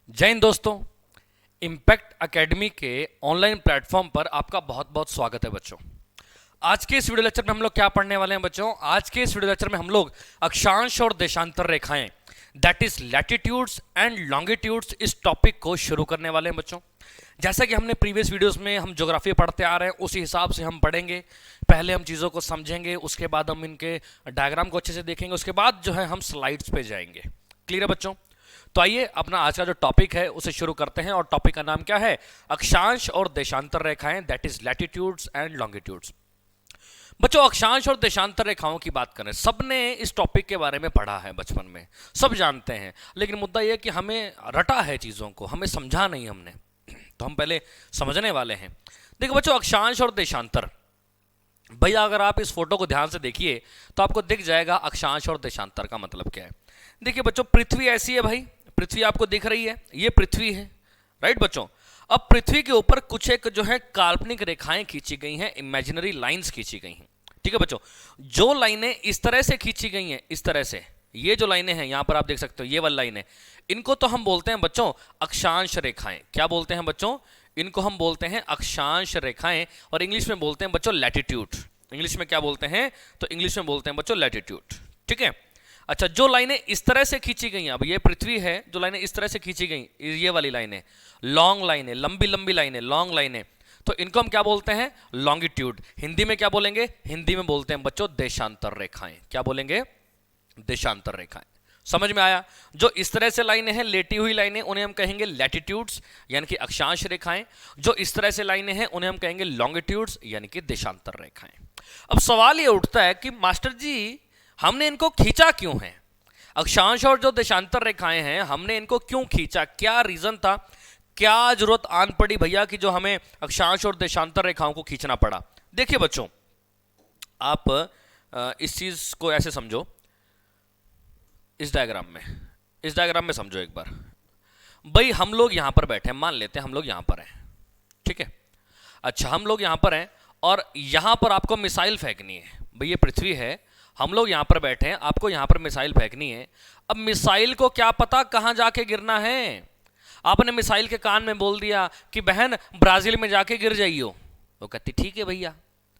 जय हिंद दोस्तों। Impact academy के ऑनलाइन प्लेटफॉर्म पर आपका बहुत बहुत स्वागत है बच्चों। आज के इस वीडियो लेक्चर में हम लोग क्या पढ़ने वाले हैं बच्चों? आज के इस वीडियो लेक्चर में हम लोग अक्षांश और देशांतर रेखाएं that is latitudes and longitudes इस टॉपिक को शुरू करने वाले हैं बच्चों। जैसा कि हमने प्रीवियस वीडियोस में हम ज्योग्राफी पढ़ते आ रहे हैं उसी हिसाब से हम पढ़ेंगे। पहले हम चीज़ों को समझेंगे, उसके बाद हम इनके डायग्राम को अच्छे से देखेंगे, उसके बाद जो है हम स्लाइड्स पे जाएंगे। क्लियर है बच्चों? तो आइए अपना आज का जो टॉपिक है उसे शुरू करते हैं। और टॉपिक का नाम क्या है? अक्षांश और देशांतर रेखाएं that is latitudes and longitudes. बच्चों, अक्षांश और देशांतर रेखाओं की बात करें, सबने इस टॉपिक के बारे में पढ़ा है बचपन में, सब जानते हैं। लेकिन मुद्दा यह कि हमें रटा है चीज़ों को, हमें समझा नहीं हमने। तो हम पहले समझने वाले हैं। देखो बच्चों, अक्षांश और देशांतर, भैया अगर आप इस फोटो को ध्यान से देखिए तो आपको दिख जाएगा अक्षांश और देशांतर का मतलब क्या है। देखिए बच्चों, पृथ्वी ऐसी है भाई, पृथ्वी आपको दिख रही है, ये पृथ्वी है, राइट बच्चों। अब पृथ्वी के ऊपर कुछ एक जो है काल्पनिक रेखाएं खींची गई हैं, इमेजिनरी लाइंस खींची गई हैं। ठीक है बच्चों, जो लाइनें इस तरह से खींची गई हैं, इस तरह से, ये जो लाइनें हैं यहां पर आप देख सकते हो, ये वाली लाइनें, इनको तो हम बोलते हैं बच्चों अक्षांश रेखाएं। क्या बोलते हैं बच्चों? इनको हम बोलते हैं अक्षांश रेखाएं, और इंग्लिश में बोलते हैं बच्चों लैटिट्यूड। इंग्लिश में क्या बोलते हैं? तो इंग्लिश में बोलते हैं बच्चों लैटिट्यूड। ठीक है। अच्छा, जो लाइनें इस तरह से खींची गई हैं, अब ये पृथ्वी है, जो लाइनें इस तरह से खींची गई, ये वाली लाइनें, लॉन्ग लाइनें, लंबी लंबी लाइनें, लॉन्ग लाइनें, तो इनको हम क्या बोलते हैं? लॉन्गिट्यूड। हिंदी में क्या बोलेंगे? हिंदी में बोलते हैं बच्चों देशांतर रेखाएं। क्या बोलेंगे? देशांतर रेखाएं। समझ में आया? जो इस तरह से लाइनें हैं, लेटी हुई लाइनें, उन्हें हम कहेंगे लैटिट्यूड्स यानी कि अक्षांश रेखाएं। जो इस तरह से लाइनें हैं उन्हें हम कहेंगे लॉन्गिट्यूड्स यानी कि देशांतर रेखाएं। अब सवाल ये उठता है कि मास्टर जी हमने इनको खींचा क्यों है? अक्षांश और जो देशांतर रेखाएं हैं हमने इनको क्यों खींचा? क्या रीजन था? क्या जरूरत आन पड़ी भैया कि जो हमें अक्षांश और देशांतर रेखाओं को खींचना पड़ा? देखिए बच्चों, आप इस चीज को ऐसे समझो, इस डायग्राम में समझो एक बार। भाई हम लोग यहां पर बैठे हैं, मान लेते हैं हम लोग यहां पर हैं, ठीक है। अच्छा, हम लोग यहां पर हैं और यहां पर आपको मिसाइल फेंकनी है। भाई ये पृथ्वी है, हम लोग यहां पर बैठे हैं, आपको यहां पर मिसाइल फेंकनी है। अब मिसाइल को क्या पता कहां जाके गिरना है? आपने मिसाइल के कान में बोल दिया कि बहन ब्राजील में जाके गिर जाइयो, वो कहती ठीक है भैया।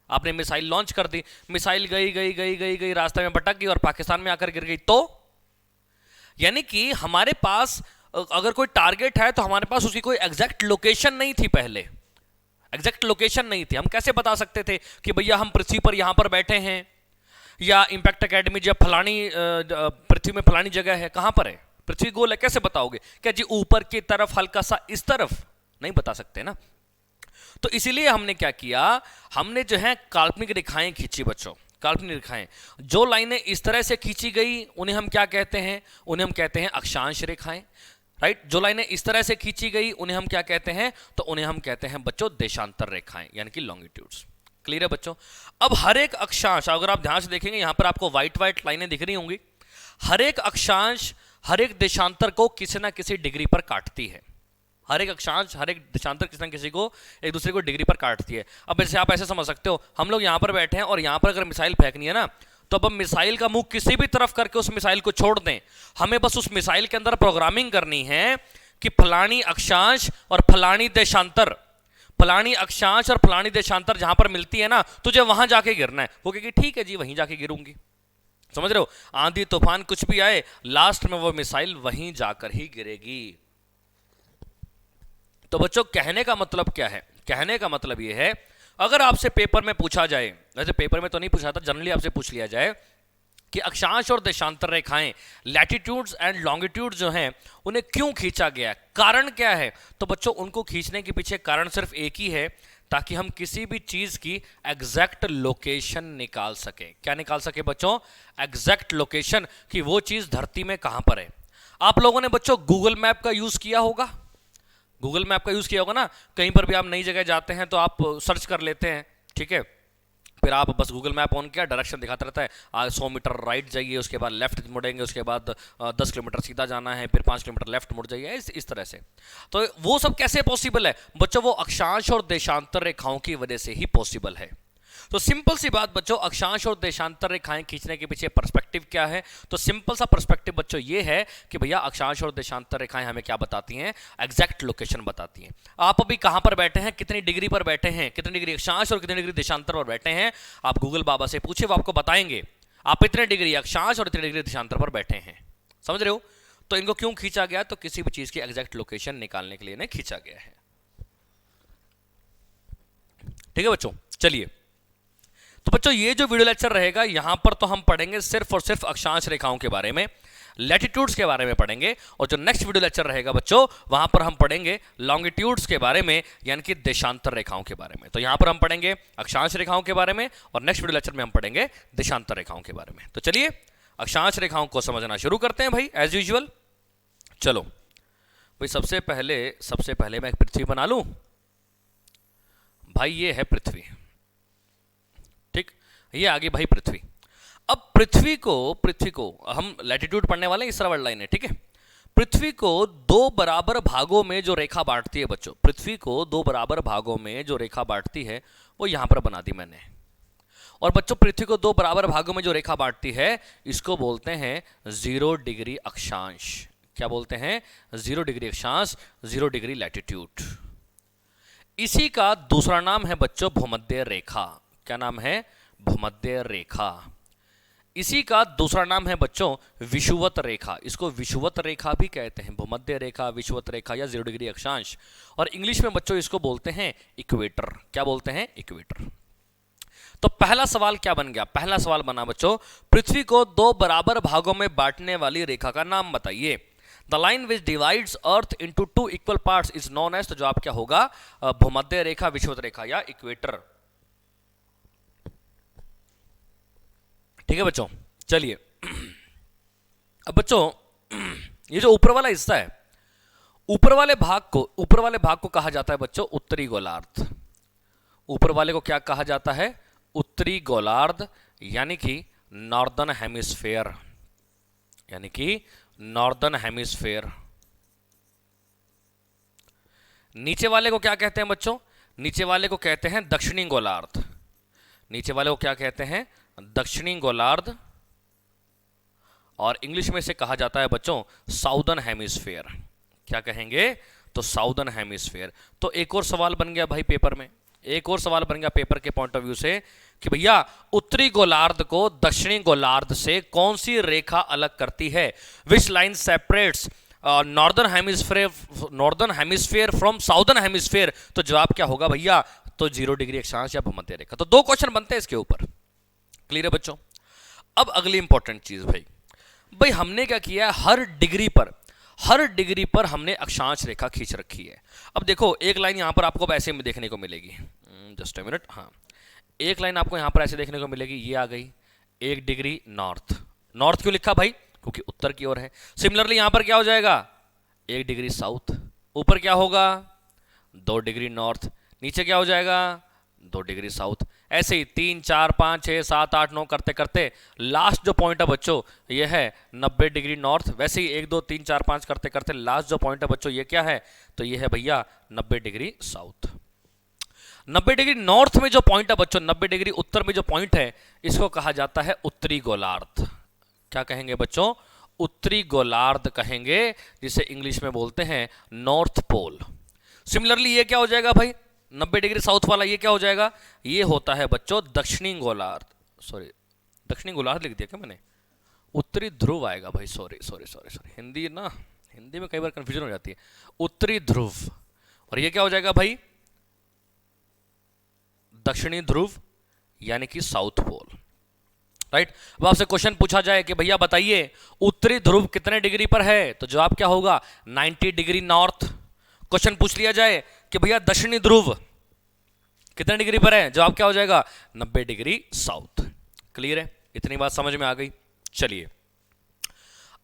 आपने मिसाइल लॉन्च कर दी, मिसाइल गई गई गई गई गई, रास्ते में भटक गई और पाकिस्तान में आकर गिर गई। तो यानी कि हमारे पास अगर कोई टारगेट है तो हमारे पास उसकी कोई एग्जैक्ट लोकेशन नहीं थी, पहले एग्जैक्ट लोकेशन नहीं थी। हम कैसे बता सकते थे कि भैया हम पृथ्वी पर यहां पर बैठे हैं, या इम्पैक्ट एकेडमी जब फलानी पृथ्वी में फलानी जगह है, कहां पर है? पृथ्वी गोल है, कैसे बताओगे? क्या जी ऊपर की तरफ, हल्का सा इस तरफ? नहीं बता सकते ना। तो इसीलिए हमने क्या किया, हमने जो है काल्पनिक रेखाएं खींची बच्चों। काल्पनिक रेखाएं, जो लाइनें इस तरह से खींची गई उन्हें हम क्या कहते हैं? उन्हें हम कहते हैं अक्षांश रेखाएं, राइट। जो लाइनें इस तरह से खींची गई उन्हें हम क्या कहते हैं? तो उन्हें हम कहते हैं बच्चों देशांतर रेखाएं यानी कि लॉन्गिट्यूड्स। क्लियर है बच्चों? अब हर एक अक्षांश, अगर आप ध्यान से देखेंगे यहां पर आपको व्हाइट व्हाइट लाइनें दिख रही होंगी, हर एक अक्षांश हर एक देशांतर को किसी ना किसी डिग्री पर काटती है। हर एक अक्षांश, हर एक देशांतर किसी न किसी को, एक दूसरे को डिग्री पर काटती है। अब जैसे आप ऐसे समझ सकते हो, हम लोग यहां पर बैठे हैं और यहां पर अगर मिसाइल फेंकनी है ना, तो अब हम मिसाइल का मुंह किसी भी तरफ करके उस मिसाइल को छोड़ दें, हमें बस उस मिसाइल के अंदर प्रोग्रामिंग करनी है कि फलानी अक्षांश और फलानी देशांतर, फलानी अक्षांश और फलानी देशांतर जहां पर मिलती है ना, तुझे वहां जाके गिरना है। वो कहेगी ठीक है जी, वहीं जाके गिरूंगी। समझ रहे हो? आंधी तूफान कुछ भी आए, लास्ट में वो मिसाइल वहीं जाकर ही गिरेगी। तो बच्चों कहने का मतलब क्या है? कहने का मतलब यह है, अगर आपसे पेपर में पूछा जाए, वैसे पेपर में तो नहीं पूछा था, जनरली आपसे पूछ लिया जाए कि अक्षांश और देशांतर रेखाएं लैटिट्यूड्स एंड लॉन्गिट्यूड जो हैं उन्हें क्यों खींचा गया, कारण क्या है, तो बच्चों उनको खींचने के पीछे कारण सिर्फ एक ही है, ताकि हम किसी भी चीज की एग्जैक्ट लोकेशन निकाल सके। क्या निकाल सके बच्चों? एग्जैक्ट लोकेशन, कि वो चीज धरती में कहां पर है। आप लोगों ने बच्चों गूगल मैप का यूज किया होगा, गूगल मैप का यूज किया होगा ना। कहीं पर भी आप नई जगह जाते हैं तो आप सर्च कर लेते हैं, ठीक है, फिर आप बस गूगल मैप ऑन किया, डायरेक्शन दिखाता रहता है, 100 मीटर राइट जाइए, उसके बाद लेफ्ट मुड़ेंगे, उसके बाद 10 किलोमीटर सीधा जाना है, फिर 5 किलोमीटर लेफ्ट मुड़ जाइए, इस तरह से। तो वो सब कैसे पॉसिबल है बच्चों? वो अक्षांश और देशांतर रेखाओं की वजह से ही पॉसिबल है। तो सिंपल सी बात बच्चों, अक्षांश और देशांतर रेखाएं खींचने के पीछे पर्सपेक्टिव क्या है? तो सिंपल सा पर्सपेक्टिव बच्चों ये है कि भैया अक्षांश और देशांतर रेखाएं हमें क्या बताती हैं? एग्जैक्ट लोकेशन बताती हैं। आप अभी कहां पर बैठे हैं, कितनी डिग्री पर बैठे हैं, कितनी डिग्री अक्षांश और कितनी डिग्री देशांतर पर बैठे हैं, आप गूगल बाबा से पूछे, वो आपको बताएंगे आप इतने डिग्री अक्षांश और इतने डिग्री देशांतर पर बैठे हैं। समझ रहे हो? तो इनको क्यों खींचा गया? तो किसी भी चीज की एग्जैक्ट लोकेशन निकालने के लिए इन्हें खींचा गया है। ठीक है बच्चों, चलिए। तो बच्चों ये जो वीडियो लेक्चर रहेगा यहां पर तो हम पढ़ेंगे सिर्फ और सिर्फ अक्षांश रेखाओं के बारे में, लैटिट्यूड्स के बारे में पढ़ेंगे, और जो नेक्स्ट वीडियो लेक्चर रहेगा बच्चों वहां पर हम पढ़ेंगे लॉन्गिट्यूड्स के बारे में, यानी कि देशांतर रेखाओं के बारे में। तो यहां पर हम पढ़ेंगे अक्षांश रेखाओं के बारे में और नेक्स्ट वीडियो लेक्चर में हम पढ़ेंगे देशांतर रेखाओं के बारे में। तो चलिए अक्षांश रेखाओं को समझना शुरू करते हैं भाई, एज यूजुअल। चलो भाई, सबसे पहले मैं एक पृथ्वी बना लूं भाई। ये है पृथ्वी, ठीक, ये आगे भाई पृथ्वी। अब पृथ्वी को हम लैटिट्यूड पढ़ने वाले हैं, इस सरल लाइन है, ठीक है। पृथ्वी को दो बराबर भागों में जो रेखा बांटती है बच्चों, पृथ्वी को दो बराबर भागों में जो रेखा बांटती है वो यहां पर बना दी मैंने। और बच्चों पृथ्वी को दो बराबर भागों में जो रेखा बांटती है इसको बोलते हैं 0 डिग्री अक्षांश। क्या बोलते हैं? 0 डिग्री अक्षांश, 0 डिग्री लैटिट्यूड। इसी का दूसरा नाम है बच्चों भूमध्य रेखा। क्या नाम है? भूमध्य रेखा। इसी का दूसरा नाम है बच्चों विषुवत रेखा। इसको विषुवत रेखा भी कहते हैं, भूमध्य रेखा, विषुवत रेखा या 0 डिग्री अक्षांश। और इंग्लिश में बच्चों इसको बोलते हैं इक्वेटर। क्या बोलते हैं? इक्वेटर। तो पहला सवाल क्या बन गया? पहला सवाल बना बच्चों, पृथ्वी को दो बराबर भागों में बांटने वाली रेखा का नाम बताइए। The line which divides earth into 2 equal parts is known as, तो जवाब क्या होगा? भूमध्य रेखा, विषुवत रेखा या इक्वेटर। ठीक है बच्चों, चलिए। अब बच्चों ये जो ऊपर वाला हिस्सा है, ऊपर वाले भाग को कहा जाता है बच्चों उत्तरी गोलार्ध। ऊपर वाले को क्या कहा जाता है? उत्तरी गोलार्ध, यानी कि नॉर्दर्न हेमिस्फेयर, यानी कि नॉर्दर्न हेमिस्फेयर। नीचे वाले को क्या कहते हैं बच्चों? नीचे वाले को कहते हैं दक्षिणी गोलार्ध। नीचे वाले को क्या कहते हैं? दक्षिणी गोलार्ध। और इंग्लिश में से कहा जाता है बच्चों साउदर्न हेमिस्फेयर। क्या कहेंगे? तो साउदर्न हेमिस्फेयर। तो एक और सवाल बन गया भाई पेपर में, एक और सवाल बन गया पेपर के पॉइंट ऑफ व्यू से कि भैया उत्तरी गोलार्ध को दक्षिणी गोलार्ध से कौन सी रेखा अलग करती है? Which line separates northern hemisphere from southern hemisphere? तो जवाब क्या होगा भैया? तो 0 डिग्री अक्षांश या भूमध्य रेखा। तो 2 क्वेश्चन बनते हैं इसके ऊपर। क्लियर है बच्चों? अब अगली इंपॉर्टेंट चीज भाई हमने क्या किया है, हर डिग्री पर हमने अक्षांश रेखा खींच रखी है। अब देखो एक लाइन यहां पर आपको ऐसे में देखने को मिलेगी, जस्ट अ मिनट। हाँ, एक लाइन आपको यहां पर ऐसे देखने को मिलेगी, ये आ गई 1 डिग्री नॉर्थ। नॉर्थ क्यों लिखा भाई? क्योंकि उत्तर की ओर है। सिमिलरली यहां पर क्या हो जाएगा? 1 डिग्री साउथ। ऊपर क्या होगा? 2 डिग्री नॉर्थ। नीचे क्या हो जाएगा? 2 डिग्री साउथ। ऐसे ही 3 4 5 6 7 8 9 करते करते लास्ट जो पॉइंट है बच्चों ये है 90 डिग्री नॉर्थ। वैसे ही 1 2 3 4 5 करते करते लास्ट जो पॉइंट है बच्चों ये क्या है? तो ये है भैया 90 डिग्री साउथ। 90 डिग्री नॉर्थ में जो पॉइंट है बच्चों, 90 डिग्री उत्तर में जो पॉइंट है, इसको कहा जाता है उत्तरी गोलार्ध। क्या कहेंगे बच्चों? उत्तरी गोलार्ध कहेंगे, जिसे इंग्लिश में बोलते हैं नॉर्थ पोल। सिमिलरली ये क्या हो जाएगा भाई? 90 डिग्री साउथ वाला ये क्या हो जाएगा? ये होता है बच्चों दक्षिणी गोलार्ध। सॉरी, दक्षिणी गोलार्ध लिख दिया क्या मैंने? उत्तरी ध्रुव आएगा भाई। सॉरी, हिंदी में कई बार कंफ्यूजन हो जाती है। उत्तरी ध्रुव। और ये क्या हो जाएगा भाई? दक्षिणी ध्रुव, यानी कि साउथ पोल। राइट। अब आपसे क्वेश्चन पूछा जाए कि भैया बताइए उत्तरी ध्रुव कितने डिग्री पर है? तो जवाब क्या होगा? 90 डिग्री नॉर्थ। क्वेश्चन पूछ लिया जाए कि भैया दक्षिणी ध्रुव कितने डिग्री पर है? जवाब क्या हो जाएगा? 90 डिग्री साउथ। क्लियर है? इतनी बात समझ में आ गई। चलिए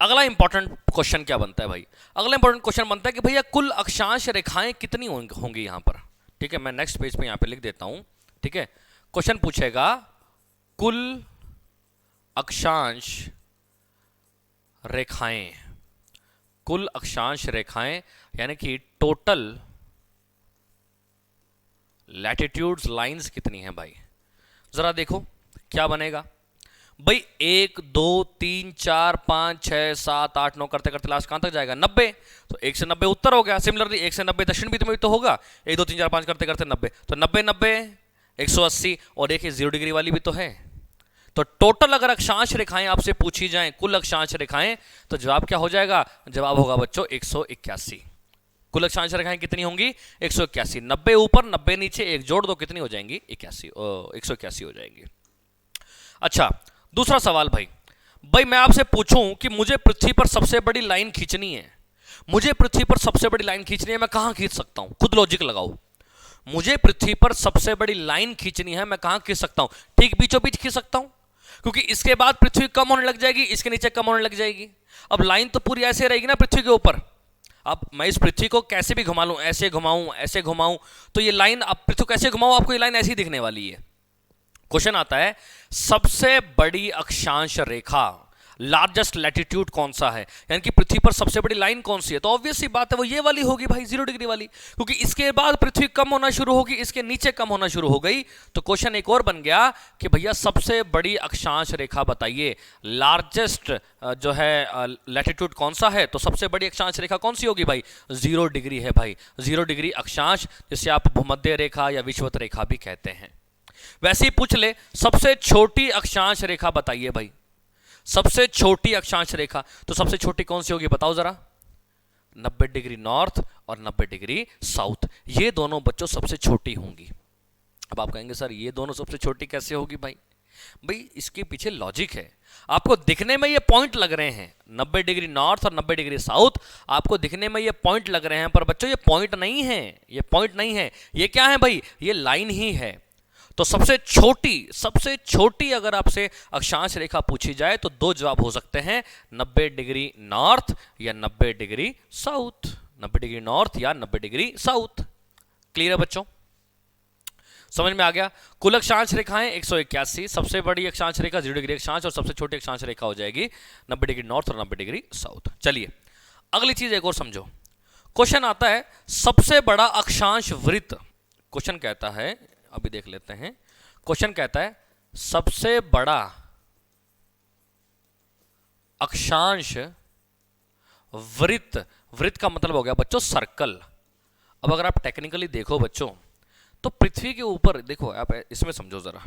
अगला इंपॉर्टेंट क्वेश्चन क्या बनता है भाई? अगला इंपॉर्टेंट क्वेश्चन बनता है कि भैया कुल अक्षांश रेखाएं कितनी होंगी यहां पर? ठीक है, मैं नेक्स्ट पेज पे यहां पे लिख देता हूं। ठीक है, क्वेश्चन पूछेगा कुल अक्षांश रेखाएं, कुल अक्षांश रेखाएं यानी कि टोटल लैटिट्यूड्स लाइंस कितनी है भाई? जरा देखो क्या बनेगा भाई। 1 2 3 4 5 6 7 8 9 करते करते लास्ट कहां तक जाएगा 90। तो 1 से 90 उत्तर हो गया। सिमिलरली 1 से 90 दक्षिण बीच में भी तो होगा। 1 2 3 4 5 करते करते 90, तो 90 90 180 और एक 0 डिग्री वाली भी तो है। तो टोटल अगर अक्षांश रेखाएं आपसे पूछी जाएं, कुल अक्षांश रेखाएं, तो जवाब क्या हो जाएगा? जवाब होगा बच्चों 181। कुल अक्षांश रेखाएं कितनी होंगी? 181। 90 ऊपर 90 नीचे, एक जोड़ दो, कितनी हो जाएंगी? 181 हो जाएंगी। अच्छा दूसरा सवाल भाई। भाई मैं आपसे पूछूं कि मुझे पृथ्वी पर सबसे बड़ी लाइन खींचनी है, मुझे पृथ्वी पर सबसे बड़ी लाइन खींचनी है, मैं कहां खींच सकता हूं? खुद लॉजिक लगाओ। मुझे पृथ्वी पर सबसे बड़ी लाइन खींचनी है, मैं कहां खींच सकता हूं? ठीक बीचों बीच खींच सकता हूं, क्योंकि इसके बाद पृथ्वी कम होने लग जाएगी, इसके नीचे कम होने लग जाएगी। अब लाइन तो पूरी ऐसे रहेगी ना पृथ्वी के ऊपर। अब मैं इस पृथ्वी को कैसे भी घुमा लूं, ऐसे घुमाऊं ऐसे घुमाऊं, तो ये लाइन, अब पृथ्वी कैसे घुमाऊं, आपको ये लाइन ऐसी दिखने वाली है। क्वेश्चन आता है सबसे बड़ी अक्षांश रेखा, लार्जेस्ट लैटिट्यूड कौन सा है, यानी कि पृथ्वी पर सबसे बड़ी लाइन कौन सी है? तो ऑब्वियस सी बात है वो ये वाली होगी भाई, 0 डिग्री वाली, क्योंकि इसके बाद पृथ्वी कम होना शुरू होगी, इसके नीचे कम होना शुरू हो गई। तो क्वेश्चन एक और बन गया कि भैया सबसे बड़ी अक्षांश रेखा बताइए, लार्जेस्ट जो है लैटिट्यूड कौन सा है? तो सबसे बड़ी अक्षांश रेखा कौन सी होगी भाई? 0 डिग्री है भाई, 0 डिग्री अक्षांश, जिसे आप भूमध्य रेखा या विषुवत रेखा भी कहते हैं। वैसे ही पूछ ले सबसे छोटी अक्षांश रेखा बताइए भाई, सबसे छोटी अक्षांश रेखा, तो सबसे छोटी कौन सी होगी बताओ जरा? 90 डिग्री नॉर्थ और 90 डिग्री साउथ, ये दोनों बच्चों सबसे छोटी होंगी। अब आप कहेंगे सर ये दोनों सबसे छोटी कैसे होगी भाई? भाई इसके पीछे लॉजिक है। आपको दिखने में ये पॉइंट लग रहे हैं, 90 डिग्री नॉर्थ और 90 डिग्री साउथ, आपको दिखने में ये पॉइंट लग रहे हैं, पर बच्चों ये पॉइंट नहीं है, ये पॉइंट नहीं है, ये क्या है भाई? ये लाइन ही है। तो सबसे छोटी अगर आपसे अक्षांश रेखा पूछी जाए तो दो जवाब हो सकते हैं, 90 डिग्री नॉर्थ या 90 डिग्री साउथ, 90 डिग्री नॉर्थ या 90 डिग्री साउथ। क्लियर है बच्चों? समझ में आ गया? कुल अक्षांश रेखाएं 181, सबसे बड़ी अक्षांश रेखा 0 डिग्री अक्षांश और सबसे छोटी अक्षांश रेखा हो जाएगी 90 डिग्री नॉर्थ और 90 डिग्री साउथ। चलिए अगली चीज एक और समझो। क्वेश्चन आता है सबसे बड़ा अक्षांश वृत्त। क्वेश्चन कहता है, अभी देख लेते हैं, क्वेश्चन कहता है सबसे बड़ा अक्षांश वृत्त, वृत्त का मतलब हो गया बच्चों सर्कल। अब अगर आप टेक्निकली देखो बच्चों, तो पृथ्वी के ऊपर देखो, आप इसमें समझो जरा,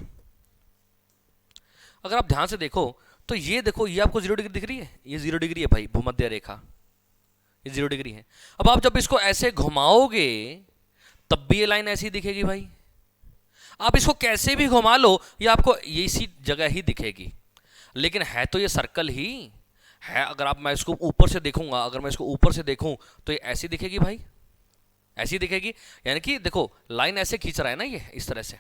अगर आप ध्यान से देखो तो ये देखो, ये आपको 0 डिग्री दिख रही है, ये 0 डिग्री है भाई, भूमध्य रेखा ये 0 डिग्री है। अब आप जब इसको ऐसे घुमाओगे तब भी ये लाइन ऐसी दिखेगी भाई। आप इसको कैसे भी घुमा लो ये आपको ये इसी जगह ही दिखेगी, लेकिन है तो ये सर्कल ही है। अगर आप, मैं इसको ऊपर से देखूंगा, अगर मैं इसको ऊपर से देखूं तो ये ऐसी दिखेगी भाई, ऐसी दिखेगी, यानी कि देखो लाइन ऐसे खींच रहा है ना ये इस तरह से,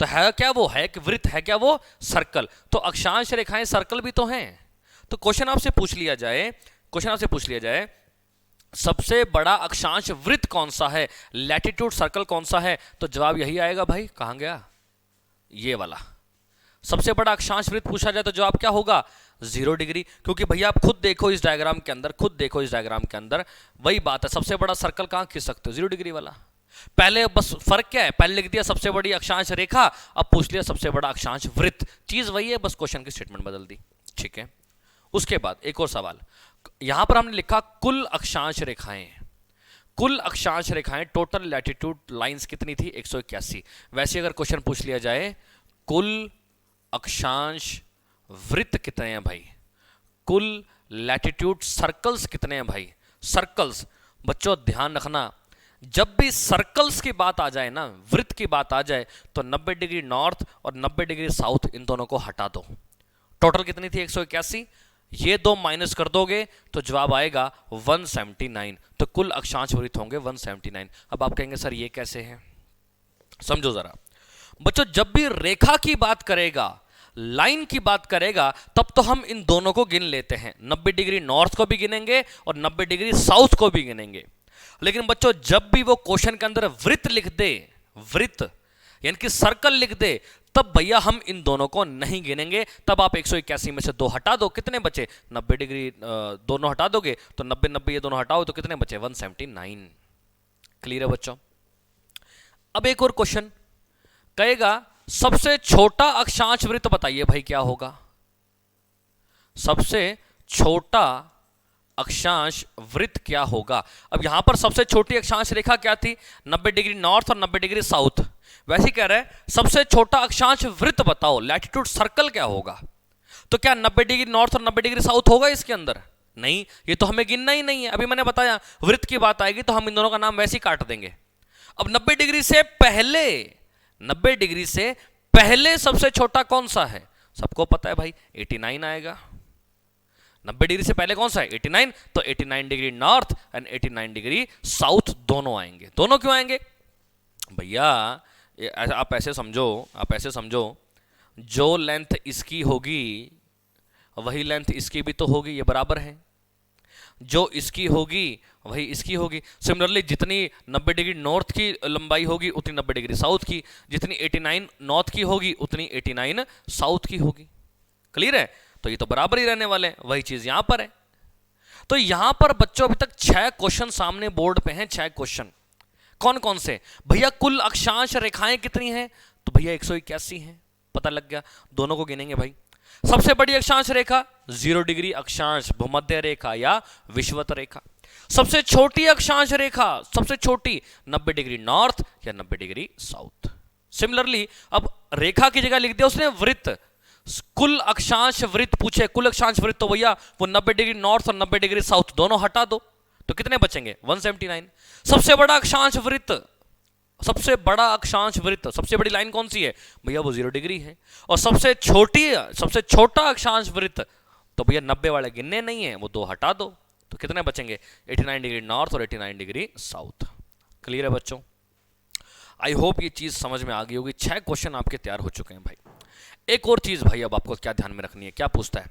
तो है क्या वो? है कि वृत्त है क्या वो? सर्कल। तो अक्षांश रेखाएं सर्कल भी तो हैं। तो क्वेश्चन आपसे पूछ लिया जाए, क्वेश्चन आपसे पूछ लिया जाए सबसे बड़ा अक्षांश वृत्त कौन सा है, लैटिट्यूड सर्कल कौन सा है, तो जवाब यही आएगा भाई। कहां गया? ये वाला। सबसे बड़ा अक्षांश वृत्त पूछा जाए तो जवाब क्या होगा? 0 डिग्री, क्योंकि भैया आप खुद देखो इस डायग्राम के अंदर, खुद देखो इस डायग्राम के अंदर, वही बात है, सबसे बड़ा सर्कल कहां खींच सकते हो? 0 डिग्री वाला। पहले बस फर्क क्या है, पहले लिख दिया सबसे बड़ी अक्षांश रेखा, अब पूछ लिया सबसे बड़ा अक्षांश वृत्त, चीज वही है, बस क्वेश्चन की स्टेटमेंट बदल दी। ठीक है, उसके बाद एक और सवाल, यहां पर हमने लिखा कुल अक्षांश रेखाएं, कुल अक्षांश रेखाएं, टोटल लैटिट्यूड लाइंस कितनी थी? 181। वैसे अगर क्वेश्चन पूछ लिया जाए कुल अक्षांश वृत्त कितने हैं भाई, कुल लैटिट्यूड सर्कल्स कितने हैं भाई? सर्कल्स बच्चों ध्यान रखना, जब भी सर्कल्स की बात आ जाए ना, वृत्त की बात आ जाए, तो 90 डिग्री नॉर्थ और 90 डिग्री साउथ इन दोनों को हटा दो। टोटल कितनी थी? 181, ये दो माइनस कर दोगे तो जवाब आएगा 179। तो कुल अक्षांश वृत्त होंगे 179। अब आप कहेंगे सर ये कैसे है? समझो जरा बच्चों, जब भी रेखा की बात करेगा, लाइन की बात करेगा, तब तो हम इन दोनों को गिन लेते हैं, 90 डिग्री नॉर्थ को भी गिनेंगे और 90 डिग्री साउथ को भी गिनेंगे। लेकिन बच्चों जब भी वो क्वेश्चन के अंदर वृत्त लिख दे, वृत्त यानी कि सर्कल लिख दे, तब भैया हम इन दोनों को नहीं गिनेंगे। तब आप 181 में से 2 हटा दो, कितने बचे? 90 डिग्री, दोनों हटा दोगे तो 90 90 ये दोनों हटाओ तो कितने बचे? 179। क्लियर है बच्चों? अब एक और क्वेश्चन कहेगा सबसे छोटा अक्षांश वृत्त बताइए भाई क्या होगा? सबसे छोटा अक्षांश वृत्त क्या होगा? अब यहां पर सबसे छोटी अक्षांश रेखा क्या थी? 90 डिग्री नॉर्थ और 90 डिग्री साउथ। वैसे ही कह रहे हैं सबसे छोटा अक्षांश वृत्त बताओ, लैटिट्यूड सर्कल क्या होगा? तो क्या 90 डिग्री नॉर्थ और 90 डिग्री साउथ होगा इसके अंदर? नहीं, ये तो हमें गिनना ही नहीं है। अभी मैंने बताया वृत्त की बात आएगी तो हम इन दोनों का नाम वैसे ही काट देंगे। अब 90 डिग्री से पहले, 90 डिग्री से पहले सबसे छोटा कौन सा है? सबको पता है भाई, 89 आएगा। 90 डिग्री से पहले कौन सा है? 89। तो 89 degree north and 89 degree south दोनों आएंगे। दोनों क्यों आएंगे भैया? आप ऐसे समझो, आप ऐसे समझो, जो लेंथ इसकी होगी वही लेंथ इसकी भी तो होगी, ये बराबर है। जो इसकी होगी वही इसकी होगी। सिमिलरली जितनी 90 डिग्री नॉर्थ की लंबाई होगी उतनी 90 डिग्री साउथ की, जितनी 89 नॉर्थ की होगी उतनी 89 साउथ की होगी। क्लियर है? तो ये तो बराबर ही रहने वाले हैं। वही चीज यहां पर है। तो यहां पर बच्चों अभी तक 6 क्वेश्चन सामने बोर्ड पे हैं। 6 क्वेश्चन कौन कौन से? भैया कुल अक्षांश रेखाएं कितनी हैं? तो भैया 181 हैं। पता लग गया। दोनों को गिनेंगे भाई। सबसे बड़ी अक्षांश रेखा 0 डिग्री अक्षांश भूमध्य रेखा या विषुवत रेखा। सबसे छोटी अक्षांश रेखा, सबसे छोटी 90 डिग्री नॉर्थ या 90 डिग्री साउथ। सिमिलरली अब रेखा की जगह लिख दिया उसने वृत्त। कुल अक्षांश वृत्त पूछे, कुल अक्षांश वृत्त, तो भैया वो 90 डिग्री नॉर्थ और 90 डिग्री साउथ दोनों हटा दो तो कितने बचेंगे? 179। सबसे बड़ा अक्षांश वृत्त, सबसे बड़ा अक्षांश वृत्त, सबसे बड़ी लाइन कौन सी है भैया? वो 0 डिग्री है। और सबसे छोटा अक्षांश वृत्त, तो भैया 90 वाले गिनने नहीं है, वो 2 हटा दो तो कितने बचेंगे? 89 डिग्री नॉर्थ और 89 डिग्री साउथ। क्लियर है बच्चों? आई होप ये चीज समझ में आ गई होगी। 6 क्वेश्चन आपके तैयार हो चुके हैं भाई। एक और चीज भाई अब आपको क्या ध्यान में रखनी है, क्या पूछता है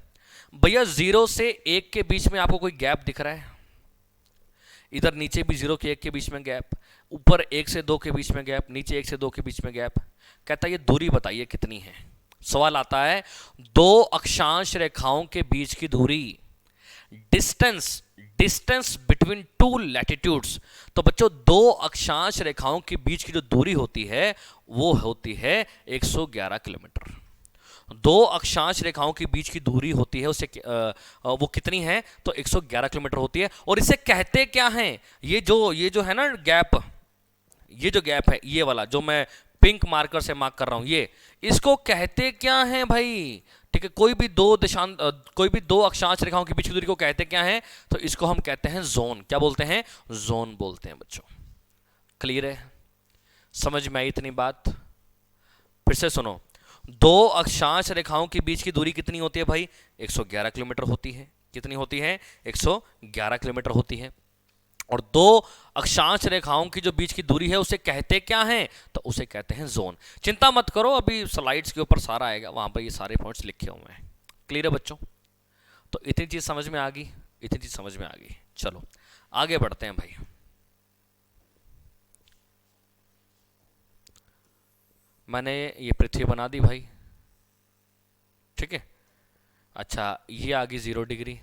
भैया 0 से 1 के बीच में आपको कोई गैप दिख रहा है? इधर नीचे भी 0 के 1 के बीच में गैप, ऊपर 1 से 2 के बीच में गैप, नीचे 1 से 2 के बीच में गैप। कहता है ये दूरी बताइए कितनी है। सवाल आता है 2 अक्षांश रेखाओं के बीच की दूरी, डिस्टेंस बिटवीन 2 लैटिट्यूड्स। तो बच्चों 2 अक्षांश रेखाओं के बीच की जो दूरी होती है वो होती है 111 किलोमीटर। 2 अक्षांश रेखाओं के बीच की दूरी होती है उसे वो कितनी है? तो 111 किलोमीटर होती है। और इसे कहते क्या हैं? ये जो है ना गैप, ये जो गैप है ये वाला जो मैं पिंक मार्कर से मार्क कर रहा हूं, ये इसको कहते क्या है भाई? ठीक है, कोई भी दो अक्षांश रेखाओं के बीच की दूरी को कहते क्या है? तो इसको हम कहते हैं जोन। क्या बोलते हैं? जोन बोलते हैं बच्चों। क्लियर है? समझ में आई इतनी बात? फिर से सुनो, 2 अक्षांश रेखाओं के बीच की दूरी कितनी होती है भाई? 111 किलोमीटर होती है। कितनी होती है? 111 किलोमीटर होती है। और 2 अक्षांश रेखाओं की जो बीच की दूरी है उसे कहते क्या हैं? तो उसे कहते हैं जोन। चिंता मत करो, अभी स्लाइड्स के ऊपर सारा आएगा, वहां पर ये सारे पॉइंट्स लिखे हुए हैं। क्लियर है बच्चों? तो इतनी चीज समझ में आ गई, इतनी चीज समझ में आ गई। चलो आगे बढ़ते हैं भाई। मैंने ये पृथ्वी बना दी भाई, ठीक है। अच्छा, ये आ गई 0 डिग्री,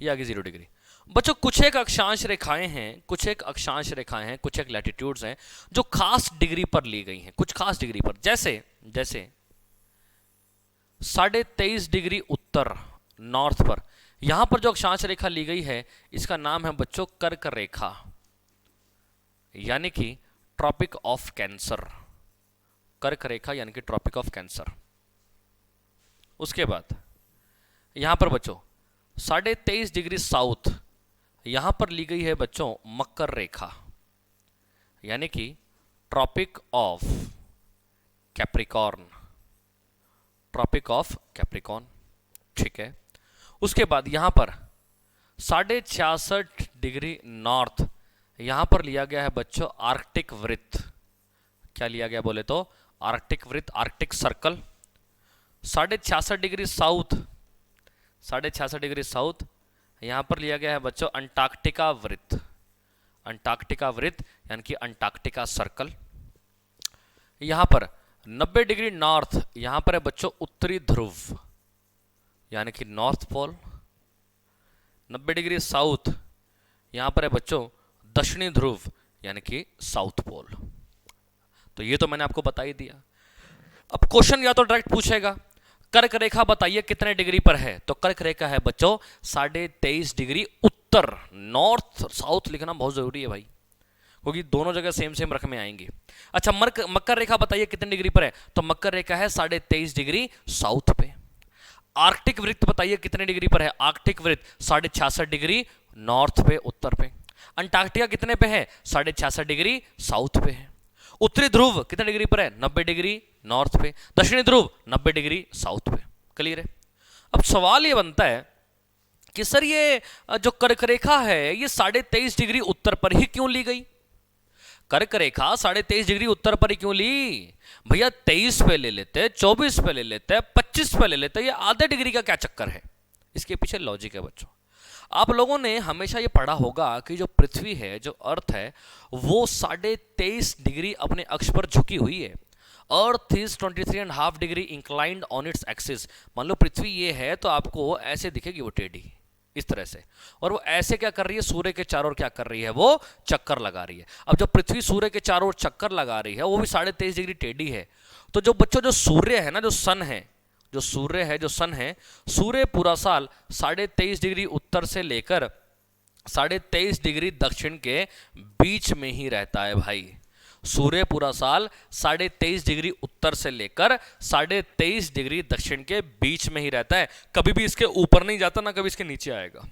ये आ गई 0 डिग्री। बच्चों कुछ एक अक्षांश रेखाएं हैं, कुछ एक अक्षांश रेखाएं हैं, कुछ एक लैटिट्यूड्स हैं जो खास डिग्री पर ली गई हैं, कुछ खास डिग्री पर। जैसे 23.5 डिग्री उत्तर नॉर्थ पर, यहां पर जो अक्षांश रेखा ली गई है इसका नाम है बच्चों कर्क रेखा, यानी कि ट्रॉपिक ऑफ कैंसर। कर्क रेखा यानी कि ट्रॉपिक ऑफ कैंसर। उसके बाद यहां पर बच्चों 23.5 डिग्री साउथ, यहां पर ली गई है बच्चों मकर रेखा, यानी कि tropic of Capricorn, tropic of Capricorn, ठीक है। उसके बाद यहां पर 66.5 डिग्री नॉर्थ, यहां पर लिया गया है बच्चों आर्कटिक वृत्त। क्या लिया गया बोले तो? आर्कटिक वृत्त, Arctic circle. 66.5 degree south, 66.5 degree south, यहां पर लिया गया है बच्चों अंटार्कटिका वृत्त, अंटार्कटिका वृत्त यानी कि अंटार्कटिका सर्कल। यहां पर 90 डिग्री नॉर्थ, यहां पर है बच्चों उत्तरी ध्रुव यानी कि नॉर्थ पोल। 90 डिग्री साउथ, यहां पर है बच्चों दक्षिणी ध्रुव यानी कि साउथ पोल। तो ये तो मैंने आपको बता ही दिया। अब क्वेश्चन या तो डायरेक्ट पूछेगा कर्क रेखा बताइए कितने डिग्री पर है, तो कर्क रेखा है बच्चों 23.5 डिग्री उत्तर। नॉर्थ साउथ लिखना बहुत जरूरी है भाई, क्योंकि दोनों जगह सेम सेम रकमें आएंगी। अच्छा मकर रेखा बताइए कितने डिग्री पर है, तो मकर रेखा है 23.5 डिग्री साउथ पे। आर्कटिक वृत्त बताइए कितने डिग्री पर है, आर्कटिक वृत्त 66.5 डिग्री नॉर्थ पे उत्तर पे। अंटार्कटिका कितने पे है, 66.5 डिग्री साउथ पे है। उत्तरी ध्रुव कितने डिग्री पर है, 90 डिग्री नॉर्थ पे। दक्षिणी ध्रुव 90 डिग्री साउथ पे। क्लियर है। अब सवाल ये बनता है कि सर ये जो कर्क रेखा है ये 23.5 डिग्री उत्तर पर ही क्यों ली गई? कर्क रेखा 23.5 डिग्री उत्तर पर ही क्यों ली? भैया 23 पे ले लेते, 24 पे ले लेते, 25 पे ले लेते, ये आधे डिग्री का क्या चक्कर है? इसके पीछे लॉजिक है बच्चों। आप लोगों ने हमेशा ये पढ़ा होगा कि जो पृथ्वी है, जो अर्थ है, वो 23.5 डिग्री अपने अक्ष पर झुकी हुई है। Earth is 23.5 degree inclined on its axis. मान लो पृथ्वी ये है तो आपको ऐसे दिखेगी वो टेढ़ी इस तरह से, और वो ऐसे क्या कर रही है, सूर्य के चारों ओर क्या कर रही है, वो चक्कर लगा रही है। अब जब पृथ्वी सूर्य के चारों ओर चक्कर लगा रही है, वो भी 23.5 डिग्री टेढ़ी है, तो जो बच्चों जो सूर्य है ना, जो सन है, जो सूर्य है, जो सन है, सूर्य पूरा साल 23.5 डिग्री उत्तर से लेकर 23.5 डिग्री दक्षिण के बीच में ही रहता है भाई। सूर्य पूरा साल 23.5 डिग्री उत्तर से लेकर 23.5 डिग्री दक्षिण के बीच में ही रहता है, कभी भी इसके ऊपर नहीं जाता, ना कभी इसके नीचे आएगा।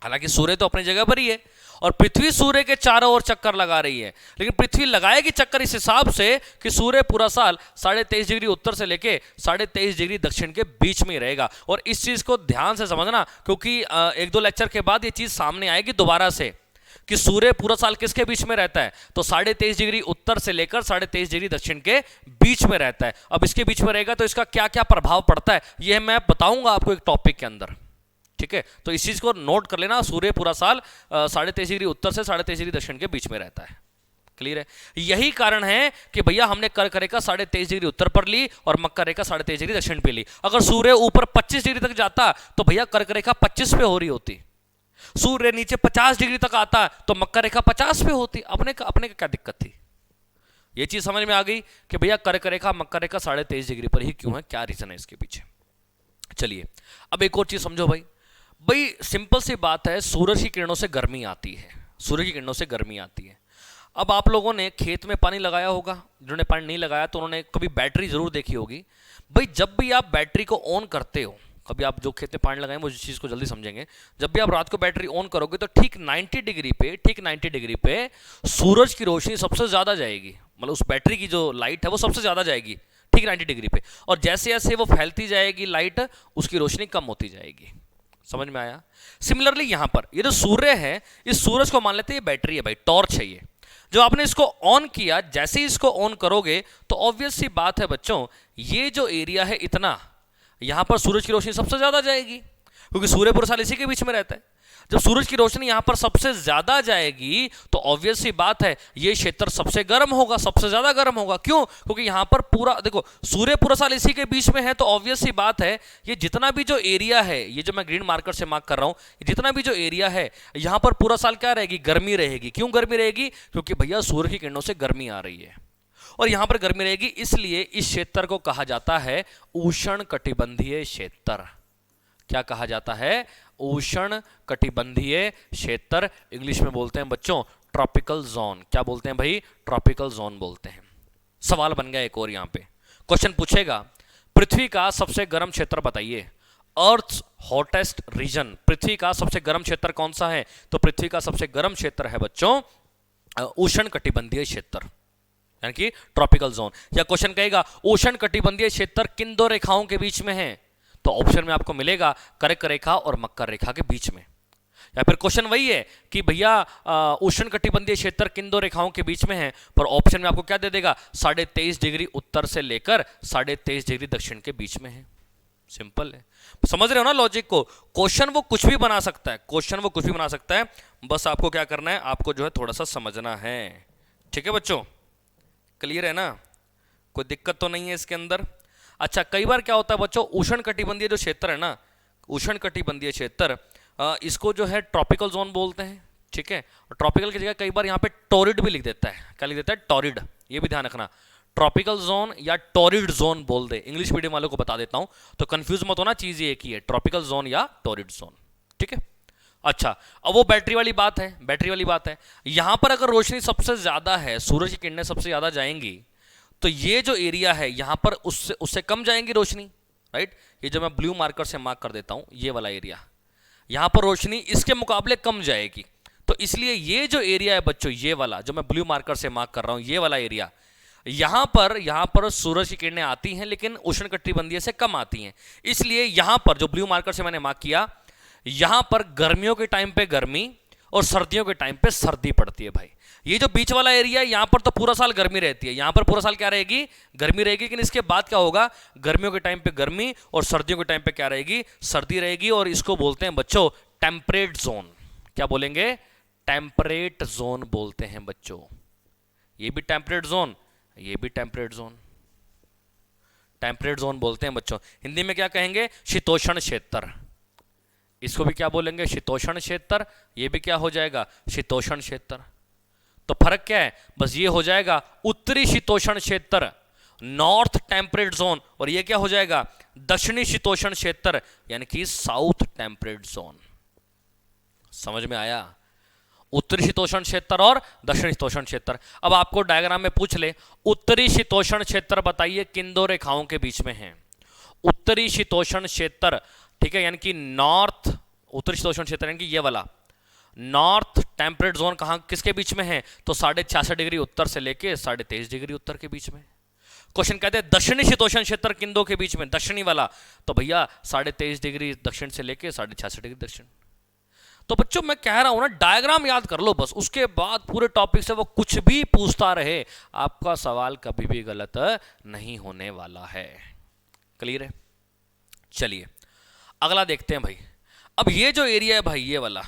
हालांकि सूर्य तो अपनी जगह पर ही है और पृथ्वी सूर्य के चारों ओर चक्कर लगा रही है, लेकिन पृथ्वी लगाएगी चक्कर इस हिसाब से कि सूर्य पूरा साल 23.5 डिग्री उत्तर से लेके 23.5 डिग्री दक्षिण के बीच में ही रहेगा। और इस चीज को ध्यान से समझना, क्योंकि एक दो लेक्चर के बाद ये चीज सामने आएगी दोबारा से कि सूर्य पूरा साल किसके बीच में रहता है, तो 23.5 डिग्री उत्तर से लेकर 23.5 डिग्री दक्षिण के बीच में रहता है। अब इसके बीच में रहेगा तो इसका क्या क्या प्रभाव पड़ता है यह मैं बताऊंगा आपको एक टॉपिक के अंदर, ठीक है। तो इस चीज को नोट कर लेना, सूर्य पूरा साल 23.5 डिग्री उत्तर से 23.5 डिग्री दक्षिण के बीच में रहता है। क्लियर है। यही कारण है कि भैया हमने कर्क रेखा 23.5 डिग्री उत्तर पर ली और मकर रेखा 23.5 डिग्री दक्षिण पे ली। अगर सूर्य ऊपर 25 डिग्री तक जाता तो भैया कर्क रेखा 25 पे हो रही होती, सूर्य नीचे 50 डिग्री तक आता तो मकर रेखा 50 पे होती। अपने का क्या दिक्कत थी? ये चीज समझ में आ गई कि भैया कर्क रेखा मकर रेखा 23.5 डिग्री पर ही क्यों है, क्या रीजन है इसके पीछे। चलिए अब एक और चीज समझो भाई। सिंपल सी बात है, सूरज की किरणों से गर्मी आती है, सूर्य की किरणों से गर्मी आती है। अब आप लोगों ने खेत में पानी लगाया होगा, जिन्होंने पानी नहीं लगाया तो उन्होंने कभी बैटरी जरूर देखी होगी। भाई जब भी आप बैटरी को ऑन करते हो, कभी आप जो खेत में पानी लगाएं वो इस चीज को जल्दी समझेंगे, जब भी आप रात को बैटरी ऑन करोगे तो ठीक 90 डिग्री पे सूरज की रोशनी सबसे ज्यादा जाएगी, मतलब उस बैटरी की जो लाइट है वो सबसे ज्यादा जाएगी ठीक 90 डिग्री पे, और जैसे जैसे वो फैलती जाएगी लाइट, उसकी रोशनी कम होती जाएगी। समझ में आया? सिमिलरली यहां पर ये जो सूर्य है, इस सूरज को मान लेते हैं ये बैटरी है भाई, टॉर्च है ये। जो आपने इसको ऑन किया, जैसे ही इसको ऑन करोगे तो ऑब्वियस सी बात है बच्चों, ये जो एरिया है इतना, यहां पर सूरज की रोशनी सबसे ज्यादा जाएगी, क्योंकि सूर्य पूरा साल इसी के बीच में रहता है। जब सूरज की रोशनी यहां पर सबसे ज्यादा जाएगी तो ऑब्वियस सी बात है ये क्षेत्र सबसे गर्म होगा, सबसे ज्यादा गर्म होगा। क्यों? क्योंकि यहां पर पूरा देखो सूर्य पूरा साल इसी के बीच में है, तो ऑब्वियस सी बात है ये जितना भी जो एरिया है, ये जो मैं ग्रीन मार्कर से मार्क कर रहा हूं, जितना भी जो एरिया है यहां पर पूरा साल क्या रहेगी, गर्मी रहेगी। क्यों गर्मी रहेगी? क्योंकि भैया सूर्य की किरणों से गर्मी आ रही है और यहां पर गर्मी रहेगी, इसलिए इस क्षेत्र को कहा जाता है उष्ण कटिबंधीय क्षेत्र। क्या कहा जाता है? उष्ण कटिबंधीय क्षेत्र। इंग्लिश में बोलते हैं बच्चों ट्रॉपिकल जोन। क्या बोलते हैं भाई? ट्रॉपिकल जोन बोलते हैं। सवाल बन गया एक और, यहां पे क्वेश्चन पूछेगा पृथ्वी का सबसे गर्म क्षेत्र बताइए, अर्थ हॉटेस्ट रीजन। पृथ्वी का सबसे गर्म क्षेत्र कौन सा है? तो पृथ्वी का सबसे गर्म क्षेत्र है बच्चों उष्ण कटिबंधीय क्षेत्र, यानी कि ट्रॉपिकल जोन। या क्वेश्चन कहेगा उष्ण कटिबंधीय क्षेत्र किन दो रेखाओं के बीच में है? तो ऑप्शन में आपको मिलेगा कर्क रेखा और मकर रेखा के बीच में। या फिर क्वेश्चन वही है कि भैया उष्ण कटिबंधीय क्षेत्र किन दो रेखाओं के बीच में है, पर ऑप्शन में आपको क्या दे देगा? 23.5 डिग्री उत्तर से लेकर 23.5 डिग्री दक्षिण के बीच में है। सिंपल है, समझ रहे हो ना लॉजिक को? क्वेश्चन वो कुछ भी बना सकता है, क्वेश्चन वो कुछ भी बना सकता है, बस आपको क्या करना है, आपको जो है थोड़ा सा समझना है। ठीक है बच्चों, क्लियर है ना? कोई दिक्कत तो नहीं है इसके अंदर? अच्छा, कई बार क्या होता है बच्चों, उष्ण कटिबंधीय जो क्षेत्र है ना, उष्ण कटिबंधीय क्षेत्र, इसको जो है ट्रॉपिकल जोन बोलते हैं। ठीक है, और ट्रॉपिकल की जगह कई बार यहाँ पे टॉरिड भी लिख देता है। क्या लिख देता है? टॉरिड। ये भी ध्यान रखना, ट्रॉपिकल जोन या टॉरिड जोन बोल दे, इंग्लिश मीडियम वालों को बता देता हूं तो कंफ्यूज मत होना, चीज एक ही है, ट्रॉपिकल जोन या टॉरिड जोन। ठीक है, अच्छा अब वो बैटरी वाली बात है, बैटरी वाली बात है। यहां पर अगर रोशनी सबसे ज्यादा है, सूरज की किरणें सबसे ज्यादा जाएंगी, तो ये जो एरिया है यहां पर उससे उससे कम जाएंगी रोशनी, राइट। ये जो मैं ब्लू मार्कर से मार्क कर देता हूं, ये वाला एरिया, यहां पर रोशनी इसके मुकाबले कम जाएगी। तो इसलिए ये जो एरिया है बच्चों, ये वाला जो मैं ब्लू मार्कर से मार्क कर रहा हूं, ये वाला एरिया, यहां पर सूरज की किरणें आती हैं लेकिन उष्णकटिबंधीय से कम आती हैं। इसलिए यहां पर जो ब्लू मार्कर से मैंने मार्क किया, यहां पर गर्मियों के टाइम पे गर्मी और सर्दियों के टाइम पे सर्दी पड़ती है भाई। ये जो बीच वाला एरिया है, यहां पर तो पूरा साल गर्मी रहती है, यहां पर पूरा साल क्या रहेगी, गर्मी रहेगी। लेकिन इसके बाद क्या होगा, गर्मियों के टाइम पे गर्मी और सर्दियों के टाइम पे क्या रहेगी, सर्दी रहेगी। और इसको बोलते हैं बच्चों टेम्परेट जोन। क्या बोलेंगे, टेम्परेट जोन बोलते हैं बच्चों। ये भी टेम्परेट जोन, ये भी टेम्परेट जोन, टेम्परेट जोन बोलते हैं बच्चों। हिंदी में क्या कहेंगे, शीतोष्ण क्षेत्र। इसको भी क्या बोलेंगे, शीतोष्ण क्षेत्र। ये भी क्या हो जाएगा, शीतोष्ण क्षेत्र। तो फर्क क्या है, बस ये हो जाएगा उत्तरी शीतोष्ण क्षेत्र, नॉर्थ टेम्परेट जोन, और ये क्या हो जाएगा, दक्षिणी शीतोष्ण क्षेत्र, यानी कि साउथ टेम्परेट जोन। समझ में आया, उत्तरी शीतोष्ण क्षेत्र और दक्षिणी शीतोष्ण क्षेत्र। अब आपको डायग्राम में पूछ ले, उत्तरी शीतोष्ण क्षेत्र बताइए किन दो रेखाओं के बीच में है। उत्तरी शीतोष्ण क्षेत्र, ठीक है, यानी कि नॉर्थ, उत्तरी शीतोष्ण क्षेत्र यानी कि ये वाला नॉर्थ टेम्परेट जोन कहां किसके बीच में है, तो 66.5 डिग्री उत्तर से लेके 23.5 डिग्री उत्तर के बीच में। क्वेश्चन कहते हैं दक्षिणी शीतोष्ण क्षेत्र किन दो के बीच में, दक्षिणी वाला, तो भैया 23.5 डिग्री दक्षिण से लेके 66.5 डिग्री दक्षिण। तो बच्चों मैं कह रहा हूं ना, डायग्राम याद कर लो बस, उसके बाद पूरे टॉपिक से वो कुछ भी पूछता रहे, आपका सवाल कभी भी गलत नहीं होने वाला है। क्लियर है, चलिए अगला देखते हैं भाई। अब ये जो एरिया है भाई, ये वाला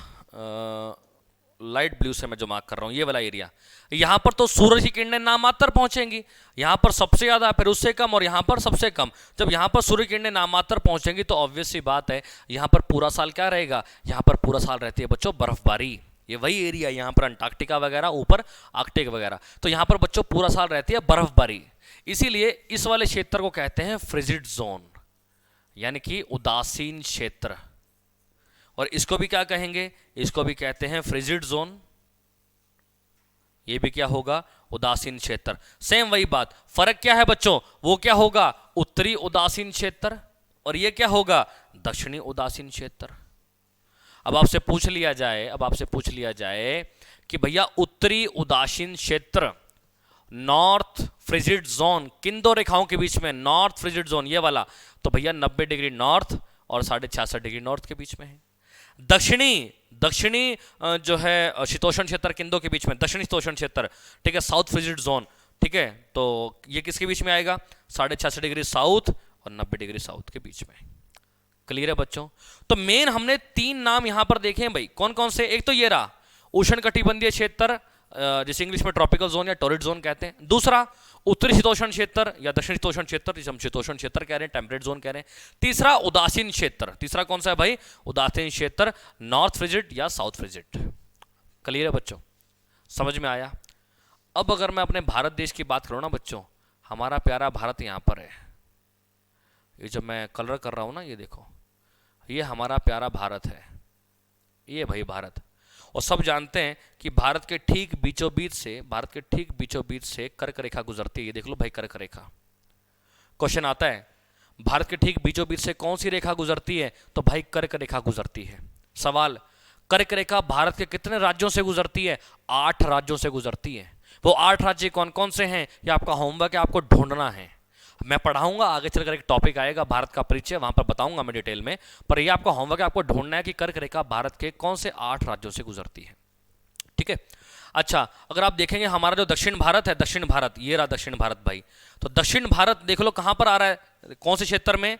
लाइट ब्लू से मैं जो मार्क कर रहा हूं, ये वाला एरिया, यहां पर तो सूरज की किरणें नामात्र पहुंचेंगी, यहां पर सबसे ज्यादा, फिर उससे कम, और यहां पर सबसे कम। जब यहां पर सूर्य की किरणें नामात्र पहुंचेंगी तो ऑब्वियस सी बात है, यहां पर पूरा साल क्या रहेगा, यहां पर पूरा साल रहती है बच्चों बर्फबारी। ये वही एरिया, यहां पर अंटार्कटिका वगैरह, ऊपर आर्कटिक वगैरह, तो यहां पर बच्चों पूरा साल रहती है बर्फबारी। इसीलिए इस वाले क्षेत्र को कहते हैं फ्रिजिड जोन, यानी कि उदासीन क्षेत्र। और इसको भी क्या कहेंगे, इसको भी कहते हैं फ्रिजिड जोन। ये भी क्या होगा, उदासीन क्षेत्र। सेम वही बात, फर्क क्या है बच्चों, वो क्या होगा, उत्तरी उदासीन क्षेत्र, और ये क्या होगा, दक्षिणी उदासीन क्षेत्र। अब आपसे पूछ लिया जाए, अब आपसे पूछ लिया जाए कि भैया उत्तरी उदासीन क्षेत्र, नॉर्थ फ्रिजिड जोन किन दो रेखाओं के बीच में, नॉर्थ फ्रिजिड जोन ये वाला, तो भैया 90 डिग्री नॉर्थ और 66.5 डिग्री नॉर्थ के बीच में है। दक्षिणी जो है शीतोष्ण क्षेत्र किन दो के बीच में, दक्षिणी शीतोष्ण क्षेत्र, ठीक है, साउथ फ्रिजिड जोन, ठीक है, तो ये किसके बीच में आएगा, 66.5 डिग्री साउथ और 90 डिग्री साउथ के बीच में। क्लियर है बच्चों। तो मेन हमने 3 नाम यहां पर देखे हैं भाई, कौन कौन से, एक तो ये रहा उष्णकटिबंधीय क्षेत्र, जिसे इंग्लिश में ट्रॉपिकल जोन या टॉरिड जोन कहते हैं। दूसरा उत्तरी शीतोष्ण क्षेत्र या दक्षिण शीतोष्ण क्षेत्र, जिसे हम शीतोष्ण क्षेत्र कह रहे हैं, टेम्परेट जोन कह रहे हैं। तीसरा उदासीन क्षेत्र, तीसरा कौन सा है भाई, उदासीन क्षेत्र, नॉर्थ फ्रिजिड या साउथ फ्रिजिड। क्लियर है बच्चों, समझ में आया। अब अगर मैं अपने भारत देश की बात करूं ना बच्चों, हमारा प्यारा भारत यहां पर है, ये जो मैं कलर कर रहा हूं ना, ये देखो, ये हमारा प्यारा भारत है, ये भाई भारत। और सब जानते हैं कि भारत के ठीक बीचों बीच से, भारत के ठीक बीचों बीच से कर्क रेखा गुजरती है। ये देख लो भाई, कर्क रेखा। क्वेश्चन आता है, भारत के ठीक बीचों बीच से कौन सी रेखा गुजरती है, तो भाई कर्क रेखा गुजरती है। सवाल, कर्क रेखा भारत के कितने राज्यों से गुजरती है, 8 राज्यों से गुजरती है। वो 8 राज्य कौन कौन से हैं, ये आपका होमवर्क है, आपको ढूंढना है। मैं पढ़ाऊंगा, आगे चलकर एक टॉपिक आएगा भारत का परिचय, वहां पर बताऊंगा मैं डिटेल में, पर ये आपका होमवर्क है, आपको ढूंढना है कि कर्क रेखा भारत के कौन से 8 राज्यों से गुजरती है। ठीक है, अच्छा अगर आप देखेंगे हमारा जो दक्षिण भारत है, दक्षिण भारत, ये रहा दक्षिण भारत भाई, तो दक्षिण भारत देख लो कहां पर आ रहा है, कौन से क्षेत्र में,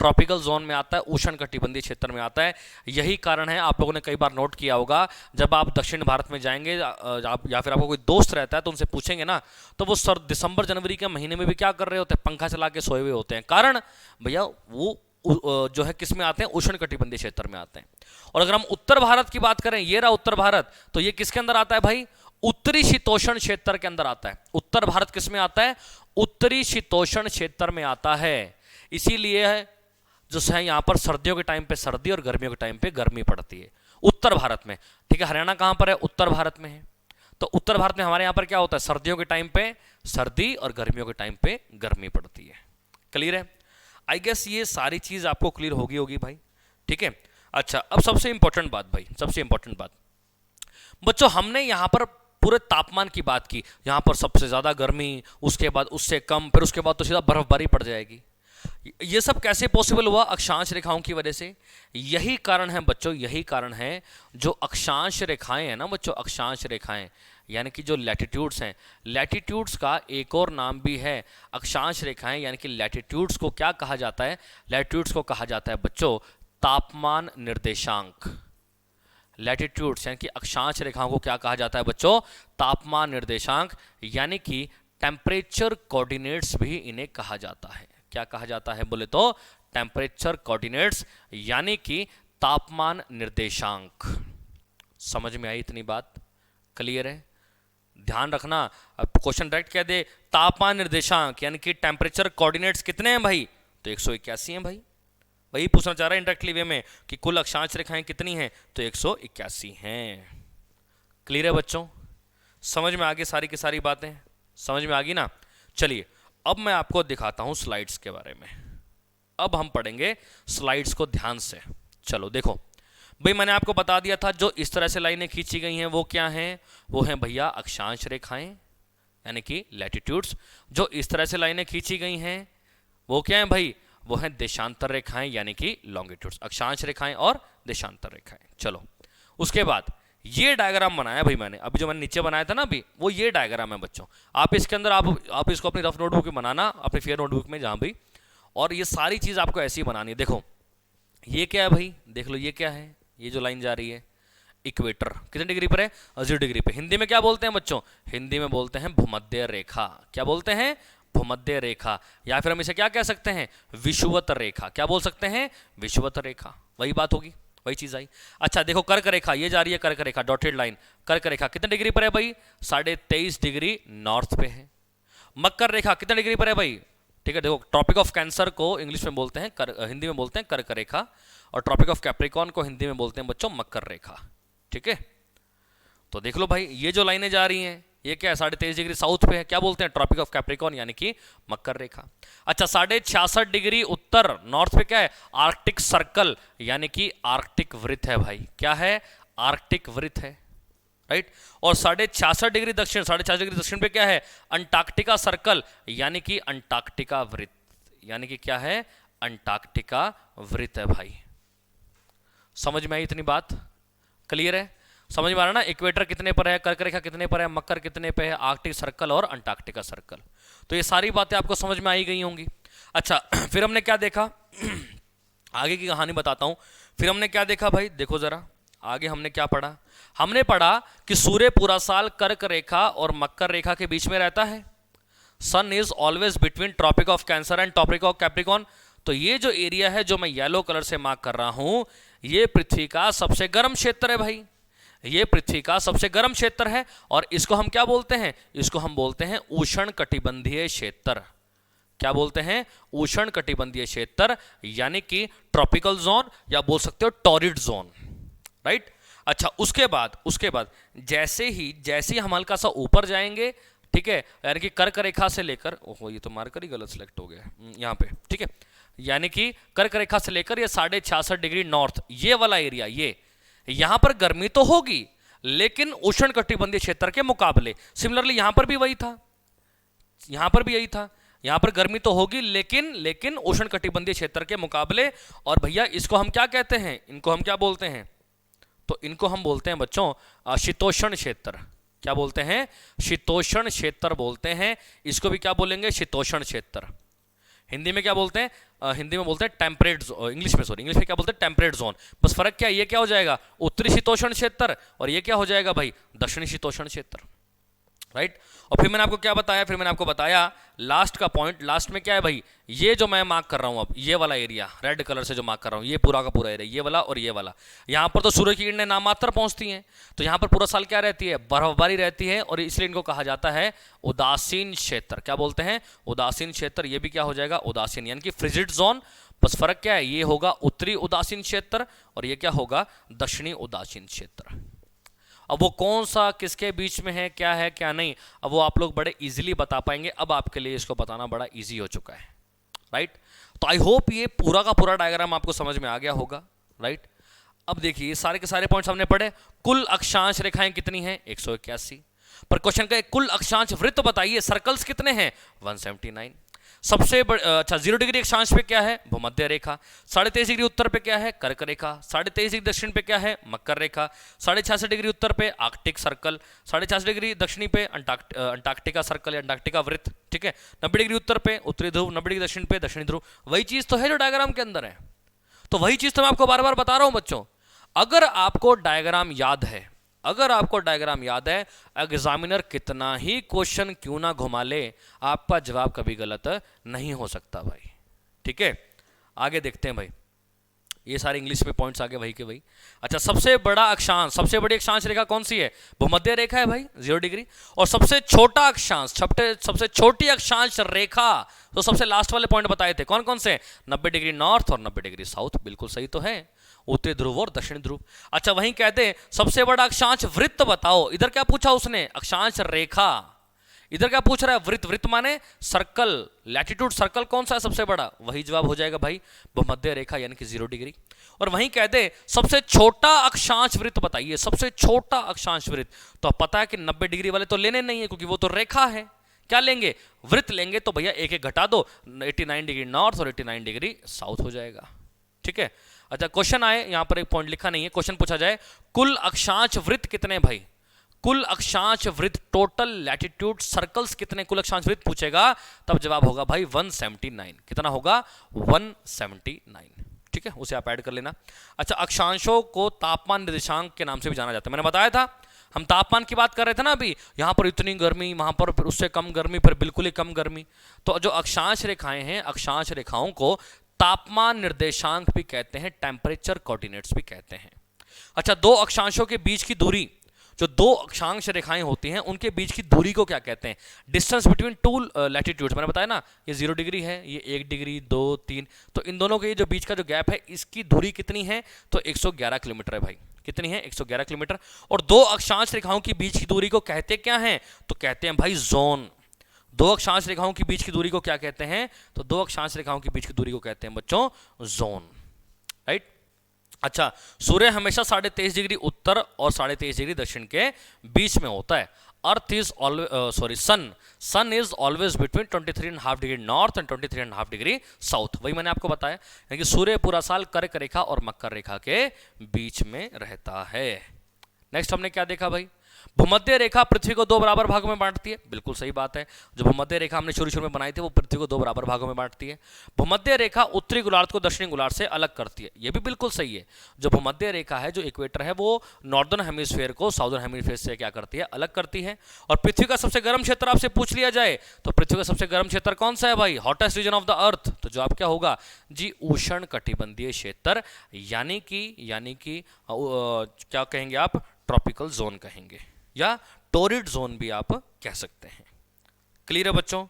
ट्रॉपिकल जोन में आता है, उष्णकटिबंधीय क्षेत्र में आता है। यही कारण है, आप लोगों ने कई बार नोट किया होगा, जब आप दक्षिण भारत में जाएंगे या फिर आपको कोई दोस्त रहता है तो उनसे पूछेंगे ना, तो वो दिसंबर जनवरी के महीने में भी क्या कर रहे होते हैं, पंखा चला के सोए हुए होते हैं। कारण भैया वो जो है किस में आते हैं, उष्णकटिबंधीय क्षेत्र में आते हैं। और अगर हम उत्तर भारत की बात करें, ये रहा उत्तर भारत, तो ये किसके अंदर आता है भाई, उत्तरी शीतोष्ण क्षेत्र के अंदर आता है। उत्तर भारत किस में आता है? उत्तरी शीतोष्ण क्षेत्र में आता है। इसीलिए जो है यहाँ पर सर्दियों के टाइम पे सर्दी और गर्मियों के टाइम पे गर्मी पड़ती है उत्तर भारत में। ठीक है, हरियाणा कहाँ पर है? उत्तर भारत में है। तो उत्तर भारत में हमारे यहाँ पर क्या होता है? सर्दियों के टाइम पे सर्दी और गर्मियों के टाइम पे गर्मी पड़ती है। क्लियर है? आई गेस ये सारी चीज आपको क्लियर होगी भाई। ठीक है, अच्छा अब सबसे इंपॉर्टेंट बात भाई, सबसे इंपॉर्टेंट बात बच्चों, हमने यहाँ पर पूरे तापमान की बात की। यहाँ पर सबसे ज्यादा गर्मी, उसके बाद उससे कम, फिर उसके बाद तो सीधा बर्फबारी पड़ जाएगी। ये सब कैसे पॉसिबल हुआ? अक्षांश रेखाओं की वजह से। यही कारण है बच्चों, यही कारण है जो अक्षांश रेखाएं हैं ना बच्चों, अक्षांश रेखाएं यानी कि जो लैटिट्यूड्स हैं, लैटिट्यूड्स का एक और नाम भी है अक्षांश रेखाएं, यानी कि लैटिट्यूड्स को क्या कहा जाता है? लैटिट्यूड्स को कहा जाता है बच्चों तापमान निर्देशांक। लैटिट्यूड्स यानी कि अक्षांश रेखाओं को क्या कहा जाता है बच्चों? तापमान निर्देशांक, यानी कि टेम्परेचर कोऑर्डिनेट्स भी इन्हें कहा जाता है। क्या कहा जाता है बोले तो? टेम्परेचर कोऑर्डिनेट्स यानी कि तापमान निर्देशांक। समझ में आई इतनी बात? क्लियर है? ध्यान रखना, अब क्वेश्चन डायरेक्ट कह दे तापमान निर्देशांक यानी कि टेम्परेचर कोऑर्डिनेट्स कितने हैं भाई? तो 181 हैं भाई। वही पूछना चाह रहा है इंडायरेक्टली वे में कि कुल अक्षांश रेखाएं कितनी हैं? तो 181 हैं। क्लियर है बच्चों? समझ में आ गई सारी की सारी बातें? समझ में आ गई ना? चलिए अब मैं आपको दिखाता हूं स्लाइड्स के बारे में। अब हम पढ़ेंगे स्लाइड्स को ध्यान से। चलो देखो भाई, मैंने आपको बता दिया था जो इस तरह से लाइनें खींची गई हैं वो क्या हैं? वो हैं भैया अक्षांश रेखाएं यानी कि लैटिट्यूड्स। जो इस तरह से लाइनें खींची गई हैं वो क्या है भाई? वो हैं देशांतर रेखाएं यानी कि लॉन्गिट्यूड्स। अक्षांश रेखाएं और देशांतर रेखाएं। चलो उसके बाद ये डायग्राम बनाया भाई मैंने, अभी जो मैंने नीचे बनाया था ना अभी, वो ये डायग्राम है बच्चों। आप इसके अंदर आप इसको अपनी रफ नोटबुक में बनाना, अपनी फेयर नोटबुक में जहां भी, और ये सारी चीज आपको ऐसी ही बनानी है। देखो ये क्या है भाई? देख लो ये क्या है? ये जो लाइन जा रही है इक्वेटर कितने डिग्री पर है? 0 डिग्री पे। हिंदी में क्या बोलते हैं बच्चों? हिंदी में बोलते हैं भूमध्य रेखा। क्या बोलते हैं? भूमध्य रेखा, या फिर हम इसे क्या कह सकते हैं? विषुवत रेखा। क्या बोल सकते हैं? विषुवत रेखा। वही बात होगी, वही चीज आई। अच्छा देखो कर्क रेखा, ये जा रही है कर्क रेखा, डॉटेड लाइन। कर्क रेखा कितने डिग्री पर है भाई? 23.5 डिग्री नॉर्थ पे है। मकर रेखा कितने डिग्री पर है भाई? ठीक है, देखो ट्रॉपिक ऑफ कैंसर को इंग्लिश में बोलते हैं हिंदी में बोलते हैं कर्क रेखा, और ट्रॉपिक ऑफ कैप्रिकॉर्न को हिंदी में बोलते हैं बच्चों मकर रेखा। ठीक है, तो देख लो भाई ये जो लाइनें जा रही हैं ये क्या है? 23.5 डिग्री साउथ पे है। क्या बोलते हैं? ट्रॉपिक ऑफ कैप्रिकॉर्न यानी कि मकर रेखा। अच्छा 66.5 डिग्री उत्तर नॉर्थ पे क्या है? आर्कटिक सर्कल यानी कि आर्कटिक वृत्त है भाई। क्या है? आर्कटिक वृत्त है, राइट। और 66.5 डिग्री दक्षिण, 66.5 डिग्री दक्षिण पे क्या है? अंटार्कटिका सर्कल यानी कि अंटार्कटिका वृत्त, यानी कि क्या है? अंटार्कटिका वृत्त है भाई। समझ में आई इतनी बात? क्लियर है? समझ में आ रहा ना? इक्वेटर कितने पर है, कर्क रेखा कितने पर है, मकर कितने पे है, आर्कटिक सर्कल और अंटार्कटिका सर्कल। तो ये सारी बातें आपको समझ में आई गई होंगी। अच्छा फिर हमने क्या देखा? आगे की कहानी बताता हूं। फिर हमने क्या देखा भाई? देखो जरा आगे हमने क्या पढ़ा। हमने पढ़ा कि सूर्य पूरा साल कर्क रेखा और मकर रेखा के बीच में रहता है। Sun is always between tropic of cancer and tropic of Capricorn. तो ये जो एरिया है जो मैं येलो कलर से मार्क कर रहा हूं, ये पृथ्वी का सबसे गर्म क्षेत्र है भाई। ये पृथ्वी का सबसे गर्म क्षेत्र है, और इसको हम क्या बोलते हैं? इसको हम बोलते हैं उष्ण कटिबंधीय क्षेत्र। क्या बोलते हैं? उष्ण कटिबंधीय क्षेत्र, यानी कि ट्रॉपिकल जोन, या बोल सकते हो टॉरिड जोन, राइट। अच्छा उसके बाद जैसे ही हम हल्का सा ऊपर जाएंगे, ठीक है, यानी कि कर्क रेखा से लेकर, ओहो ये तो मार्कर ही गलत सिलेक्ट हो गया यहाँ पे, ठीक है, यानी कि कर्क रेखा से लेकर ये 66.5 डिग्री नॉर्थ, ये वाला एरिया, ये यहां पर गर्मी तो होगी लेकिन उष्ण कटिबंधीय क्षेत्र के मुकाबले। सिमिलरली यहां पर भी वही था, यहां पर भी यही था, यहां पर गर्मी तो होगी लेकिन उष्ण कटिबंधीय क्षेत्र के मुकाबले। और भैया इसको हम क्या कहते हैं? इनको हम क्या बोलते हैं? तो इनको हम बोलते हैं बच्चों शीतोष्ण क्षेत्र। क्या बोलते हैं? शीतोष्ण क्षेत्र बोलते हैं। इसको भी क्या बोलेंगे? शीतोष्ण क्षेत्र। हिंदी में क्या बोलते हैं? हिंदी में बोलते हैं टेम्परेट, इंग्लिश में क्या बोलते हैं? Temperate zone. बस फर्क क्या है? ये क्या हो जाएगा? उत्तरी शीतोष्ण क्षेत्र, और ये क्या हो जाएगा भाई? दक्षिणी शीतोष्ण क्षेत्र। राइट। और फिर मैंने आपको क्या बताया, फिर मैंने आपको बताया लास्ट का पॉइंट, लास्ट में क्या है भाई, ये जो मैं मार्क कर रहा हूं अब, ये वाला एरिया रेड कलर से जो मार्क कर रहा हूं, ये पूरा का पूरा एरिया, ये वाला और ये वाला, यहां पर तो सूर्य की किरणें नामात्र पहुंचती हैं, तो यहां पर पूरा साल क्या रहती है, बर्फबारी रहती है, और इसलिए इनको कहा जाता है उदासीन क्षेत्र। क्या बोलते हैं, उदासीन क्षेत्र। ये भी क्या हो जाएगा, उदासीन, यानी कि फ्रिजिड जोन। बस फर्क क्या है, ये होगा उत्तरी उदासीन क्षेत्र और ये क्या होगा, दक्षिणी उदासीन क्षेत्र। अब वो कौन सा किसके बीच में है, क्या नहीं, अब वो आप लोग बड़े इजीली बता पाएंगे। अब आपके लिए इसको बताना बड़ा इजी हो चुका है, राइट। तो आई होप ये पूरा का पूरा डायग्राम आपको समझ में आ गया होगा, राइट। अब देखिए ये सारे के सारे पॉइंट्स हमने पढ़े। कुल अक्षांश रेखाएं कितनी हैं, 181। पर क्वेश्चन का कुल अक्षांश वृत्त बताइए, सर्कल्स कितने हैं, 179। सबसे अच्छा 0 डिग्री अक्षांश पे क्या है, भूमध्य रेखा। 23.5 डिग्री उत्तर पे क्या है, कर्क रेखा। 23.5 डिग्री दक्षिण पे क्या है, मकर रेखा। 66.5 डिग्री उत्तर पे आर्कटिक सर्कल। 66 डिग्री दक्षिणी पे अंटार्कटिका सर्कल या अंटार्कटिका वृत्त, ठीक है। 90 डिग्री उत्तर पे उत्तरी ध्रुव, 90 डिग्री दक्षिण पे दक्षिणी ध्रुव। वही चीज तो है जो डायग्राम के अंदर है, तो वही चीज तो मैं आपको बार बार बता रहा हूं बच्चों। अगर आपको डायग्राम याद है, अगर आपको डायग्राम याद है, एग्जामिनर कितना ही क्वेश्चन क्यों ना घुमा ले, आपका जवाब कभी गलत नहीं हो सकता भाई, ठीक है। आगे देखते हैं भाई, ये सारे इंग्लिश में पॉइंट्स आगे वही के वही। अच्छा, सबसे बड़ा अक्षांश, सबसे बड़ी अक्षांश रेखा कौन सी है, भूमध्य रेखा है भाई, 0 डिग्री। और सबसे छोटा अक्षांश, सबसे छोटी अक्षांश रेखा, तो सबसे लास्ट वाले पॉइंट बताए थे कौन कौन से, 90 डिग्री नॉर्थ और 90 डिग्री साउथ। बिल्कुल सही तो है, उत्तरी ध्रुव और दक्षिण ध्रुव। अच्छा, वहीं कहते हैं सबसे बड़ा अक्षांश वृत्त बताओ। इधर क्या पूछा उसने, अक्षांश रेखा। इधर क्या पूछ रहा है, वृत्त। वृत्त माने सर्कल, लैटिट्यूड सर्कल कौन सा है सबसे बड़ा, वही जवाब हो जाएगा भाई, भूमध्य रेखा यानी कि 0 डिग्री। और वहीं कहते सबसे छोटा अक्षांश वृत्त बताइए, सबसे छोटा अक्षांश वृत्त। तो अब पता है कि 90 डिग्री वाले तो लेने नहीं है क्योंकि वो तो रेखा है। क्या लेंगे, वृत्त लेंगे, तो भैया एक एक घटा दो, 89 डिग्री नॉर्थ और 89 डिग्री साउथ हो जाएगा, ठीक है। अच्छा, क्वेश्चन आए, यहां पर एक पॉइंट लिखा नहीं है, क्वेश्चन पूछा जाए कुल अक्षांश वृत्त कितने भाई, कुल अक्षांश वृत्त, टोटल लैटिट्यूड सर्कल्स कितने, कुल अक्षांश वृत्त पूछेगा, तब जवाब होगा भाई 179। कितना होगा, 179, ठीक है, उसे आप ऐड कर लेना। अच्छा, अक्षांशों को तापमान निर्देशांक के नाम से भी जाना जाता है। मैंने बताया था, हम तापमान की बात कर रहे थे ना अभी, यहां पर इतनी गर्मी, वहां पर फिर उससे कम गर्मी, फिर बिल्कुल ही कम गर्मी। तो जो अक्षांश रेखाएं हैं, अक्षांश रेखाओं को तापमान निर्देशांक भी कहते हैं, टेम्परेचर कोऑर्डिनेट्स भी कहते हैं। अच्छा, दो अक्षांशों के बीच की दूरी, जो दो अक्षांश रेखाएं होती हैं उनके बीच की दूरी को क्या कहते हैं, डिस्टेंस बिटवीन टू लैटिट्यूड्स। मैंने बताया ना, ये 0 डिग्री है, ये 1 डिग्री 2 3, तो इन दोनों के जो बीच का जो गैप है, इसकी दूरी कितनी है, तो 111 किलोमीटर है भाई। कितनी है, 111 किलोमीटर। और दो अक्षांश रेखाओं की बीच की दूरी को कहते क्या है, तो कहते हैं भाई जोन। दो अक्षांश रेखाओं की बीच की दूरी को क्या कहते हैं, तो दो अक्षांश रेखाओं की बीच की दूरी को कहते हैं बच्चों जोन, राइट। अच्छा, सूर्य हमेशा 23.5 डिग्री उत्तर और 23.5 डिग्री दक्षिण के बीच में होता है। Earth is always sun is always between 23.5 degree north and 23.5 degree south. वही मैंने आपको बताया, यानी कि सूर्य पूरा साल कर्क रेखा और मकर रेखा के बीच में रहता है। नेक्स्ट हमने क्या देखा भाई, भूमध्य रेखा पृथ्वी को 2 बराबर भागों में बांटती है। बिल्कुल सही बात है, जो भूमध्य रेखा हमने शुरू में बनाई थी वो पृथ्वी को 2 बराबर भागों में बांटती है। भूमध्य रेखा उत्तरी गोलार्ध को दक्षिणी गोलार्ध से अलग करती है, ये भी बिल्कुल सही है। जो भूमध्य रेखा है, जो इक्वेटर है, वो नॉर्दर्न हेमिस्फीयर को साउदर्न हेमिस्फीयर से क्या करती है, अलग करती है। और पृथ्वी का सबसे गर्म क्षेत्र आपसे पूछ लिया जाए तो पृथ्वी का सबसे गर्म क्षेत्र कौन सा है भाई, hottest region of the earth, तो जवाब क्या होगा जी, उष्ण कटिबंधीय क्षेत्र, यानी कि क्या कहेंगे आप, ट्रॉपिकल जोन कहेंगे या टोरिड जोन भी आप कह सकते हैं। क्लियर है बच्चों।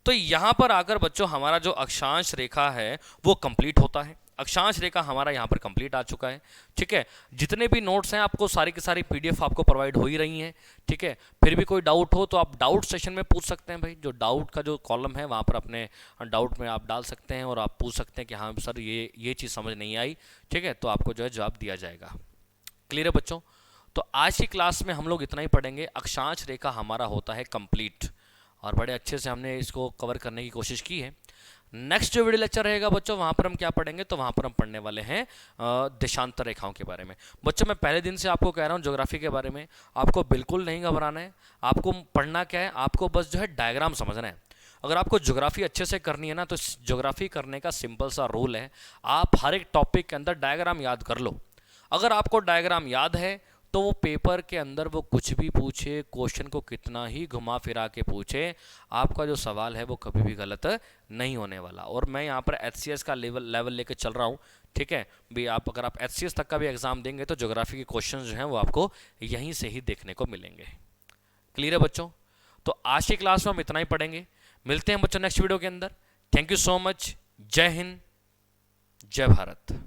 तो यहां पर आकर बच्चों हमारा जो अक्षांश रेखा है वो कंप्लीट होता है। अक्षांश रेखा हमारा यहां पर कंप्लीट आ चुका है, ठीक है। जितने भी नोट्स हैं आपको सारी की सारी पीडीएफ आपको प्रोवाइड हो ही रही हैं, ठीक है। फिर भी कोई डाउट हो तो आप डाउट सेशन में पूछ सकते हैं भाई, जो डाउट का जो कॉलम है वहां पर अपने डाउट में आप डाल सकते हैं और आप पूछ सकते हैं कि हाँ सर ये चीज़ समझ नहीं आई, ठीक है, तो आपको जो है जवाब दिया जाएगा। क्लियर है बच्चों। तो आज की क्लास में हम लोग इतना ही पढ़ेंगे। अक्षांश रेखा हमारा होता है कंप्लीट और बड़े अच्छे से हमने इसको कवर करने की कोशिश की है। नेक्स्ट जो वीडियो लेक्चर रहेगा बच्चों, वहाँ पर हम क्या पढ़ेंगे, तो वहाँ पर हम पढ़ने वाले हैं देशांतर रेखाओं के बारे में। बच्चों मैं पहले दिन से आपको कह रहा हूँ ज्योग्राफी के बारे में आपको बिल्कुल नहीं घबराना है। आपको पढ़ना क्या है, आपको बस जो है डायग्राम समझना है। अगर आपको ज्योग्राफी अच्छे से करनी है ना, तो ज्योग्राफी करने का सिंपल सा रूल है, आप हर एक टॉपिक के अंदर डायग्राम याद कर लो। अगर आपको डायग्राम याद है तो वो पेपर के अंदर वो कुछ भी पूछे, क्वेश्चन को कितना ही घुमा फिरा के पूछे, आपका जो सवाल है वो कभी भी गलत नहीं होने वाला। और मैं यहाँ पर एचसीएस का लेवल लेके चल रहा हूँ, ठीक है भी। आप अगर आप एचसीएस तक का भी एग्जाम देंगे तो ज्योग्राफी के क्वेश्चन जो हैं वो आपको यहीं से ही देखने को मिलेंगे। क्लियर है बच्चों? तो आज की क्लास में हम इतना ही पढ़ेंगे। मिलते हैं बच्चों नेक्स्ट वीडियो के अंदर। Thank you so much. जय हिंद, जय भारत।